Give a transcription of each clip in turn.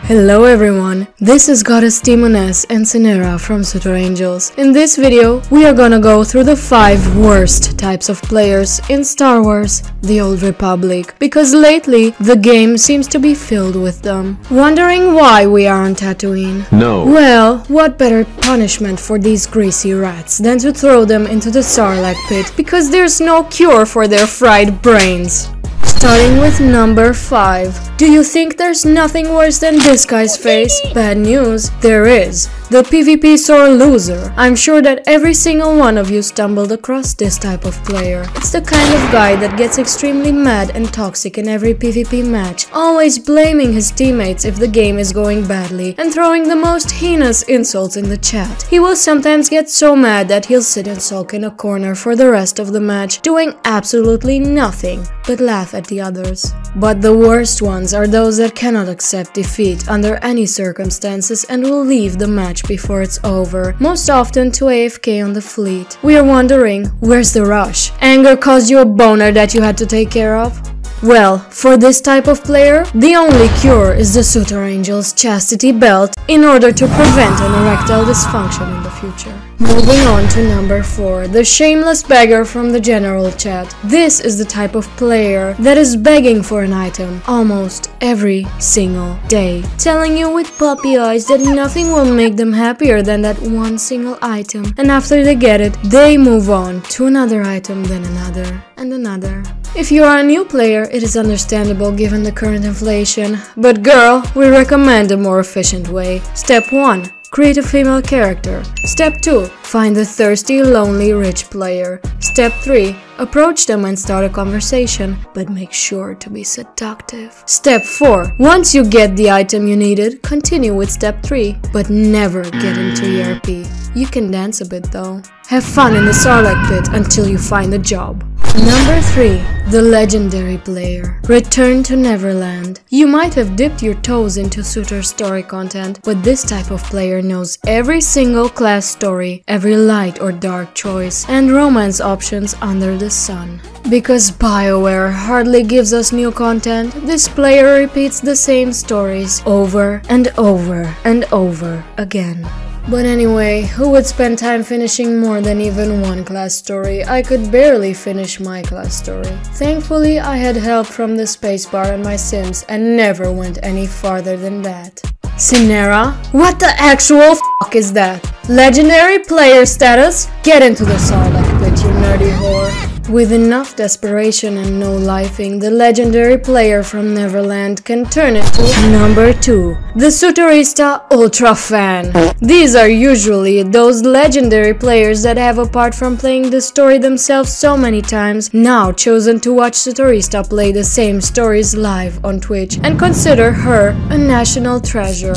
Hello everyone, this is Goddess Demoness and Synera from Suitor Angels. In this video, we are gonna go through the 5 worst types of players in Star Wars: The Old Republic, because lately the game seems to be filled with them. Wondering why we are on Tatooine? No. Well, what better punishment for these greasy rats than to throw them into the Sarlacc pit, because there's no cure for their fried brains. Starting with number 5. Do you think there's nothing worse than this guy's face? Bad news, there is. The PvP sore loser. I'm sure that every single one of you stumbled across this type of player. It's the kind of guy that gets extremely mad and toxic in every PvP match, always blaming his teammates if the game is going badly, and throwing the most heinous insults in the chat. He will sometimes get so mad that he'll sit and sulk in a corner for the rest of the match, doing absolutely nothing but laugh at the others. But the worst ones are those that cannot accept defeat under any circumstances and will leave the match before it's over, most often to AFK on the fleet. We are wondering, where's the rush? Anger caused you a boner that you had to take care of? Well, for this type of player, the only cure is the Suitor Angel's chastity belt in order to prevent an erectile dysfunction in the future. Moving on to number 4, the Shameless Beggar from the general chat. This is the type of player that is begging for an item almost every single day, telling you with puppy eyes that nothing will make them happier than that one single item, and after they get it, they move on to another item, then another, and another. If you are a new player, it is understandable given the current inflation, but girl, we recommend a more efficient way. Step 1. Create a female character. Step 2. Find the thirsty, lonely, rich player. Step 3. Approach them and start a conversation, but make sure to be seductive. Step 4. Once you get the item you needed, continue with Step 3, but never get into ERP. You can dance a bit though. Have fun in the Sarlacc pit until you find a job. Number 3. The legendary player. Return to Neverland. You might have dipped your toes into Suitor story content, but this type of player knows every single class story, every light or dark choice, and romance options under the sun. Because BioWare hardly gives us new content, this player repeats the same stories over and over and over again. But anyway, who would spend time finishing more than even one class story? I could barely finish my class story. Thankfully, I had help from the spacebar and my sims and never went any farther than that. Synera? What the actual f*** is that? Legendary player status? Get into the Sarlacc pit, you nerdy whore. With enough desperation and no lifing, the legendary player from Neverland can turn into number 2, the Swtorista Ultra Fan. These are usually those legendary players that have, apart from playing the story themselves so many times, now chosen to watch Swtorista play the same stories live on Twitch and consider her a national treasure.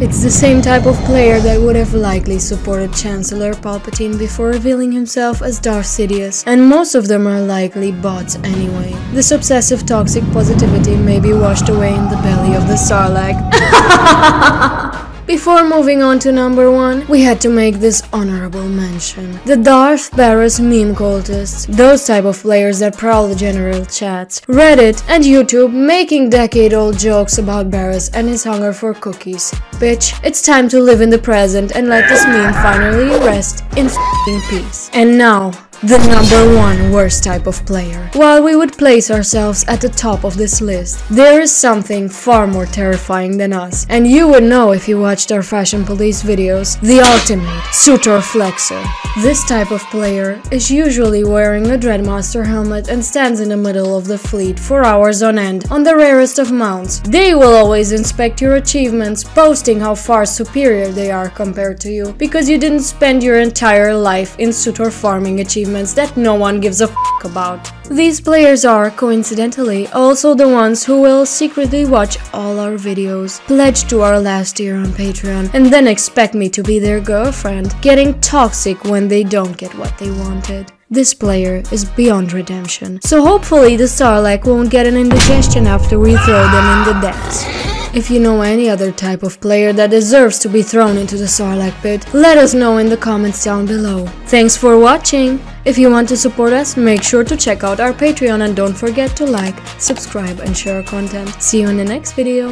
It's the same type of player that would have likely supported Chancellor Palpatine before revealing himself as Darth Sidious, and most of them are likely bots anyway. This obsessive toxic positivity may be washed away in the belly of the Sarlacc. Before moving on to number 1, we had to make this honorable mention. The Darth Barras meme cultists, those type of players that prowl the general chats, Reddit and YouTube making decade-old jokes about Barras and his hunger for cookies. Bitch, it's time to live in the present and let this meme finally rest in f***ing peace. And now, the number 1 worst type of player. While we would place ourselves at the top of this list, there is something far more terrifying than us, and you would know if you watched our Fashion Police videos: the ultimate Suitor Flexor. This type of player is usually wearing a Dreadmaster helmet and stands in the middle of the fleet for hours on end on the rarest of mounts. They will always inspect your achievements, boasting how far superior they are compared to you, because you didn't spend your entire life in Suitor farming achievements that no one gives a f*** about. These players are, coincidentally, also the ones who will secretly watch all our videos, pledge to our last tier on Patreon, and then expect me to be their girlfriend, getting toxic when they don't get what they wanted. This player is beyond redemption, so hopefully the Sarlacc won't get an indigestion after we throw them in the depths. If you know any other type of player that deserves to be thrown into the Sarlacc pit, let us know in the comments down below. Thanks for watching! If you want to support us, make sure to check out our Patreon and don't forget to like, subscribe and share our content. See you in the next video!